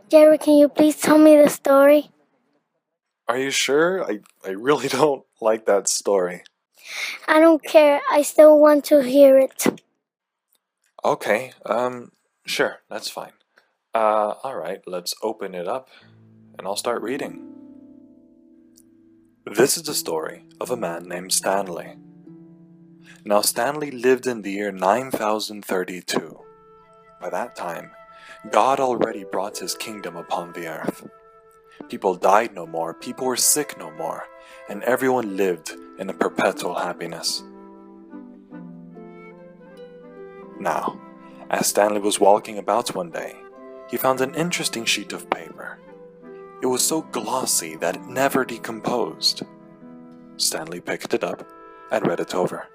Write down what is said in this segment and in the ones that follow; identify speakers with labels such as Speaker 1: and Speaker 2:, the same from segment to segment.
Speaker 1: Jerry, can you please tell me the story?
Speaker 2: Are you sure? I really don't like that story.
Speaker 1: I don't care. I still want to hear it.
Speaker 2: Okay, sure, that's fine. Alright, let's open it up and I'll start reading. This is the story of a man named Stanley. Now, Stanley lived in the year 9032. By that time, God already brought his kingdom upon the earth. People died no more, people were sick no more, and everyone lived in a perpetual happiness. Now, as Stanley was walking about one day, he found an interesting sheet of paper. It was so glossy that it never decomposed. Stanley picked it up and read it over.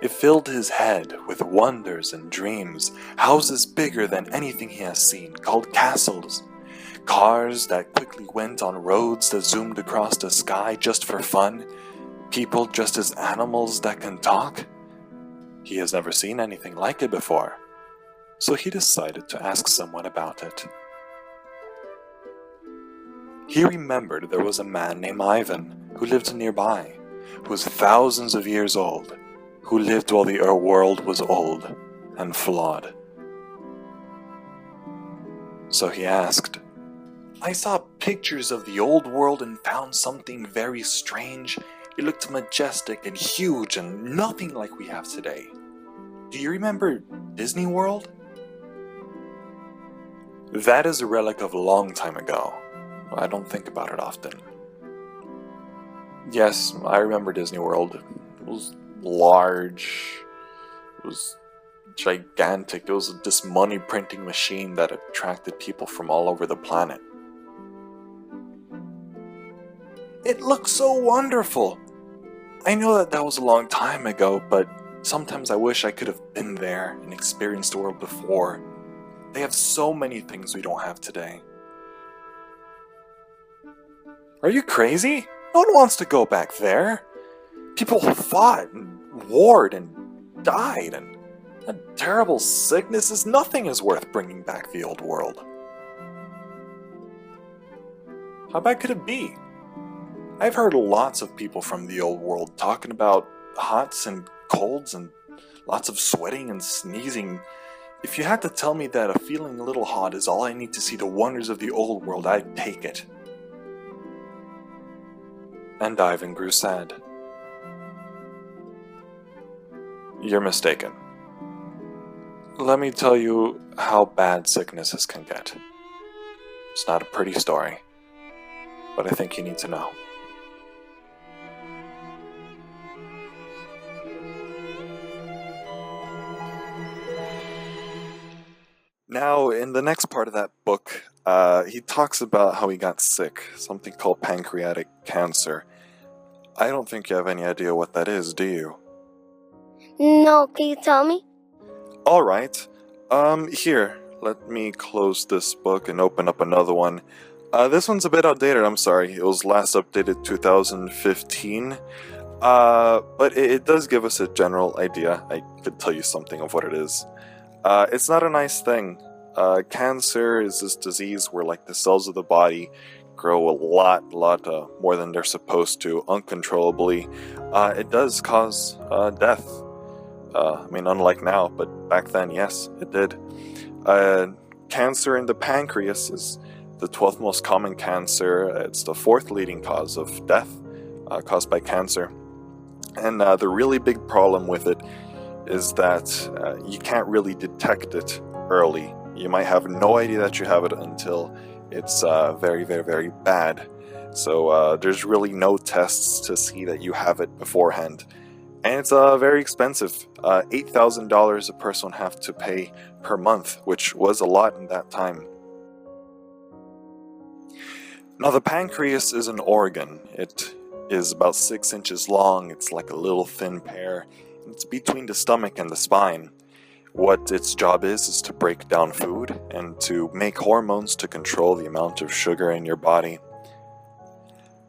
Speaker 2: It filled his head with wonders and dreams, houses bigger than anything he has seen, called castles, cars that quickly went on roads that zoomed across the sky just for fun, people just as animals that can talk. He has never seen anything like it before, so he decided to ask someone about it. He remembered there was a man named Ivan who lived nearby, who was thousands of years old, who lived while the world was old and flawed. So he asked, "I saw pictures of the old world and found something very strange. It looked majestic and huge and nothing like we have today. Do you remember DisneyWorld?" "That is a relic of a long time ago. I don't think about it often." "Yes, I remember DisneyWorld. It was large. It was gigantic. It was this money printing machine that attracted people from all over the planet." "It looks so wonderful. I know that was a long time ago, but sometimes I wish I could have been there and experienced the world before. They have so many things we don't have today." "Are you crazy? No one wants to go back there. People fought and warred and died, and that terrible sickness is nothing is worth bringing back the old world." "How bad could it be? I've heard lots of people from the old world talking about hots and colds and lots of sweating and sneezing. If you had to tell me that a feeling a little hot is all I need to see the wonders of the old world, I'd take it." And Ivan grew sad. "You're mistaken. Let me tell you how bad sicknesses can get. It's not a pretty story, but I think you need to know." Now, in the next part of that book, he talks about how he got sick, something called pancreatic cancer. I don't think you have any idea what that is, do you?
Speaker 1: No, can you tell me?
Speaker 2: Alright, here, let me close this book and open up another one. This one's a bit outdated, I'm sorry. It was last updated 2015. But it does give us a general idea. I could tell you something of what it is. It's not a nice thing. Cancer is this disease where like the cells of the body grow a lot more than they're supposed to, uncontrollably. It does cause death. I mean, unlike now, but back then, yes, it did. Cancer in the pancreas is the 12th most common cancer. It's the 4th leading cause of death caused by cancer. And the really big problem with it is that you can't really detect it early. You might have no idea that you have it until it's very, very, very bad. So there's really no tests to see that you have it beforehand. And it's very expensive. $8,000 a person would have to pay per month, which was a lot in that time. Now, the pancreas is an organ. It is about 6 inches long. It's like a little thin pear. It's between the stomach and the spine. What its job is to break down food and to make hormones to control the amount of sugar in your body.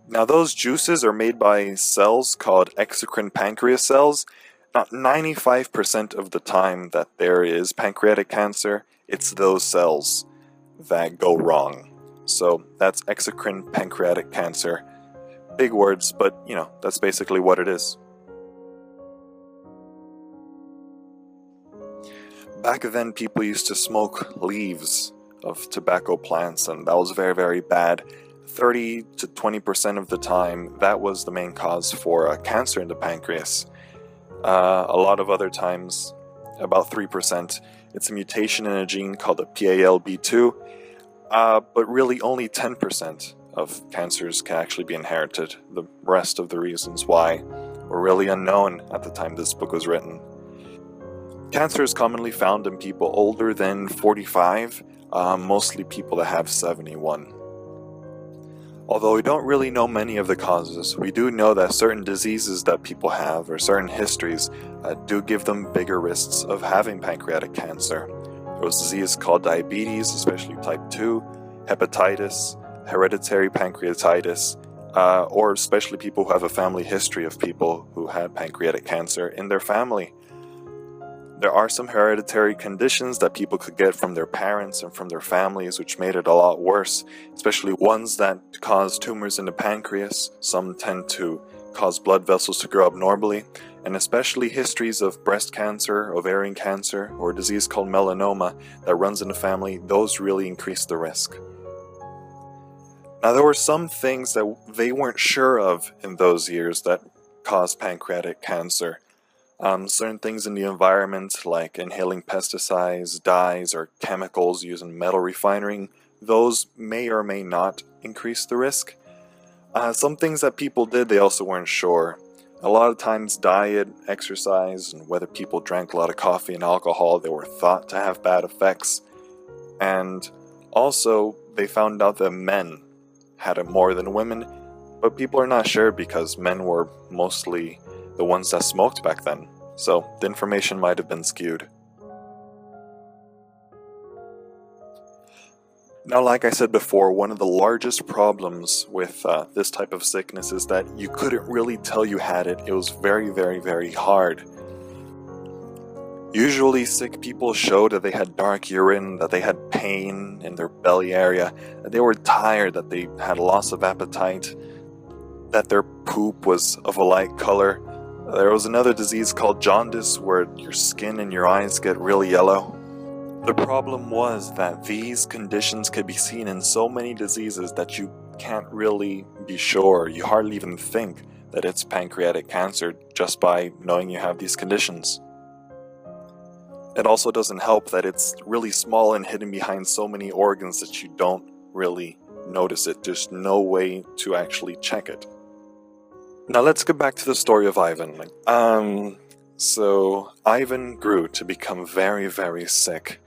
Speaker 2: Now, those juices are made by cells called exocrine pancreas cells, Not 95% of the time that there is pancreatic cancer, it's those cells that go wrong. So that's exocrine pancreatic cancer. Big words, but that's basically what it is. Back then, people used to smoke leaves of tobacco plants, and that was very, very bad. 30 to 20% of the time, that was the main cause for cancer in the pancreas. A lot of other times, about 3%, it's a mutation in a gene called the PALB2, but really only 10% of cancers can actually be inherited. The rest of the reasons why were really unknown at the time this book was written. Cancer is commonly found in people older than 45, mostly people that have 71. Although we don't really know many of the causes, we do know that certain diseases that people have or certain histories do give them bigger risks of having pancreatic cancer. There's diseases called diabetes, especially type 2, hepatitis, hereditary pancreatitis, or especially people who have a family history of people who had pancreatic cancer in their family. There are some hereditary conditions that people could get from their parents and from their families, which made it a lot worse, especially ones that cause tumors in the pancreas. Some tend to cause blood vessels to grow abnormally, and especially histories of breast cancer, ovarian cancer, or a disease called melanoma that runs in the family. Those really increase the risk. Now, there were some things that they weren't sure of in those years that caused pancreatic cancer. Certain things in the environment, like inhaling pesticides, dyes, or chemicals used in metal refining, those may or may not increase the risk. Some things that people did, they also weren't sure. A lot of times diet, exercise, and whether people drank a lot of coffee and alcohol, they were thought to have bad effects. And also, they found out that men had it more than women, but people are not sure because men were mostly the ones that smoked back then, so the information might have been skewed. Now, like I said before, one of the largest problems with this type of sickness is that you couldn't really tell you had it. It was very, very, very hard. Usually sick people showed that they had dark urine, that they had pain in their belly area, that they were tired, that they had loss of appetite, that their poop was of a light color. There was another disease called jaundice where your skin and your eyes get really yellow. The problem was that these conditions could be seen in so many diseases that you can't really be sure. You hardly even think that it's pancreatic cancer just by knowing you have these conditions. It also doesn't help that it's really small and hidden behind so many organs that you don't really notice it. There's no way to actually check it. Now let's get back to the story of Ivan. So Ivan grew to become very, very sick.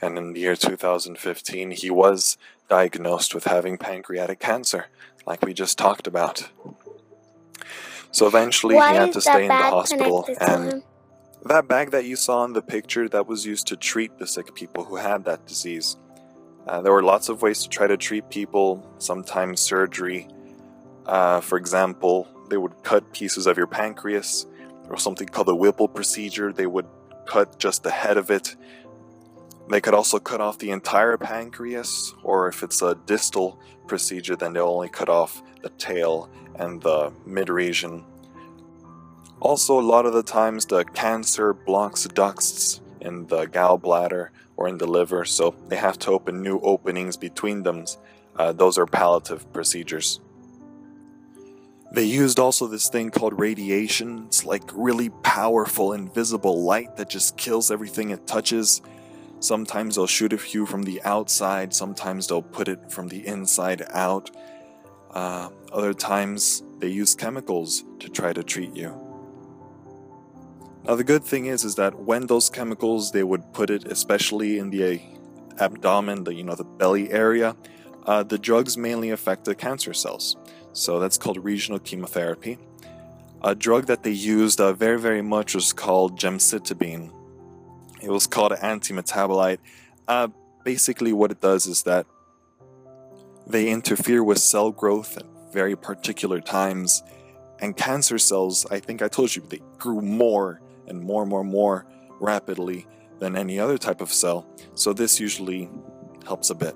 Speaker 2: And in the year 2015, he was diagnosed with having pancreatic cancer, like we just talked about. So eventually he had to stay in the hospital, and that bag that you saw in the picture, that was used to treat the sick people who had that disease. There were lots of ways to try to treat people, sometimes surgery. For example, they would cut pieces of your pancreas. There was something called the Whipple procedure. They would cut just the head of it. They could also cut off the entire pancreas, or if it's a distal procedure, then they'll only cut off the tail and the mid-region. Also, a lot of the times the cancer blocks ducts in the gallbladder or in the liver, so they have to open new openings between them. Those are palliative procedures. They used also this thing called radiation. It's like really powerful, invisible light that just kills everything it touches. Sometimes they'll shoot at you from the outside, sometimes they'll put it from the inside out. Other times they use chemicals to try to treat you. Now the good thing is that when those chemicals, they would put it especially in the abdomen, the belly area, the drugs mainly affect the cancer cells. So that's called regional chemotherapy. A drug that they used very, very much was called gemcitabine. It was called an anti-metabolite. Basically what it does is that they interfere with cell growth at very particular times. And cancer cells, I think I told you, they grew more and more rapidly than any other type of cell, so this usually helps a bit.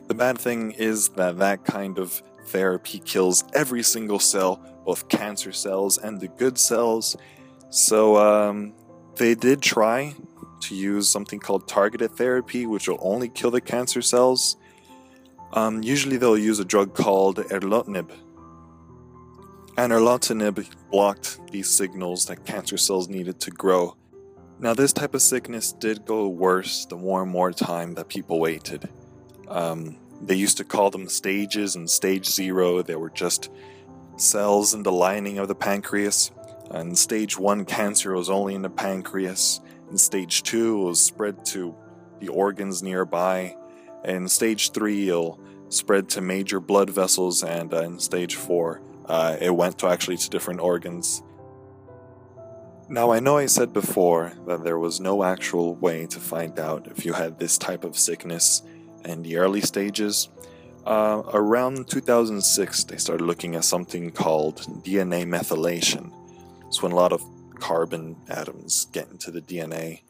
Speaker 2: The bad thing is that that kind of therapy kills every single cell, both cancer cells and the good cells, so they did try to use something called targeted therapy, which will only kill the cancer cells. Usually they'll use a drug called erlotinib. And erlotinib blocked these signals that cancer cells needed to grow. Now this type of sickness did go worse the more and more time that people waited. They used to call them stages, and stage 0 they were just cells in the lining of the pancreas. And stage 1 cancer was only in the pancreas. In stage 2 it was spread to the organs nearby. And stage 3 it'll spread to major blood vessels, and in stage 4 it went to different organs. Now I know I said before that there was no actual way to find out if you had this type of sickness in the early stages. Around 2006 they started looking at something called DNA methylation. It's when a lot of carbon atoms get into the DNA.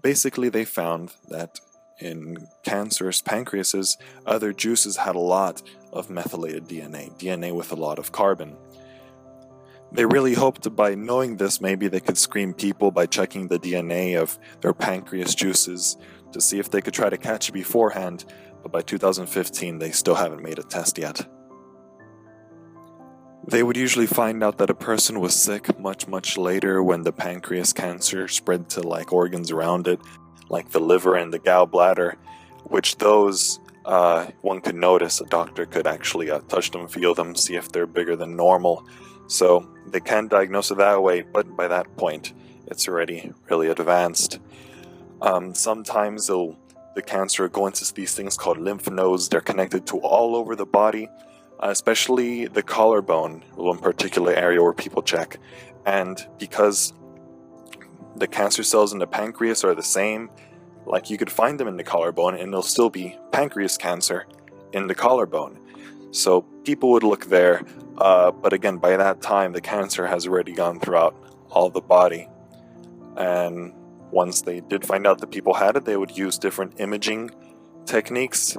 Speaker 2: Basically they found that in cancerous pancreases, other juices had a lot of methylated DNA with a lot of carbon. They really hoped by knowing this, maybe they could screen people by checking the DNA of their pancreas juices to see if they could try to catch it beforehand, but by 2015 they still haven't made a test yet. They would usually find out that a person was sick much later when the pancreas cancer spread to organs around it, like the liver and the gallbladder, which those one could notice. A doctor could actually touch them, feel them, see if they're bigger than normal. So they can diagnose it that way, but by that point it's already really advanced. Sometimes the cancer will go into these things called lymph nodes. They're connected to all over the body, especially the collarbone, one particular area where people check. And because the cancer cells in the pancreas are the same, you could find them in the collarbone and there'll still be pancreas cancer in the collarbone. So people would look there, but again, by that time the cancer has already gone throughout all the body. And once they did find out that people had it, they would use different imaging techniques.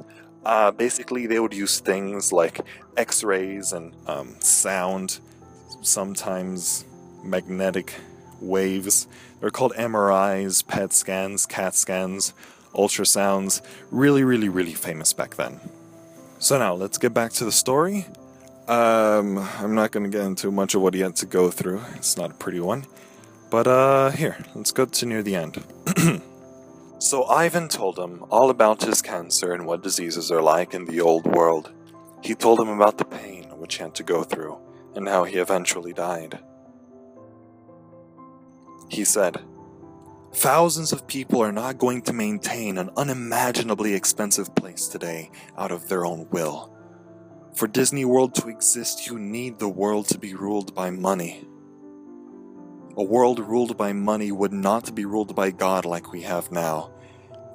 Speaker 2: Basically they would use things like x-rays and sound, sometimes magnetic waves. They're called MRIs, PET scans, CAT scans, ultrasounds. Really famous back then. So now let's get back to the story. I'm not going to get into much of what he had to go through. It's not a pretty one. But here, let's go to near the end. So Ivan told him all about his cancer and what diseases are like in the old world. He told him about the pain which he had to go through and how he eventually died. He said, "Thousands of people are not going to maintain an unimaginably expensive place today out of their own will. For DisneyWorld to exist, you need the world to be ruled by money. A world ruled by money would not be ruled by God like we have now,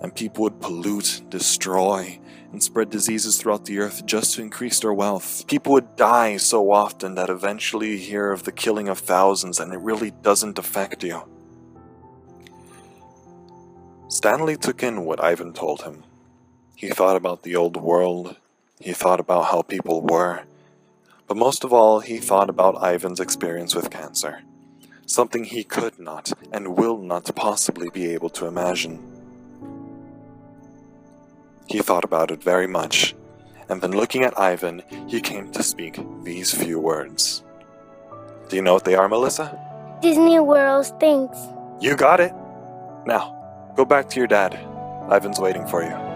Speaker 2: and people would pollute, destroy, and spread diseases throughout the earth just to increase their wealth. People would die so often that eventually you hear of the killing of thousands and it really doesn't affect you." Stanley took in what Ivan told him. He thought about the old world, he thought about how people were, but most of all he thought about Ivan's experience with cancer. Something he could not and will not possibly be able to imagine. He thought about it very much, and then looking at Ivan, he came to speak these few words. Do you know what they are, Melissa?
Speaker 1: DisneyWorld Stinks.
Speaker 2: You got it! Now, go back to your dad. Ivan's waiting for you.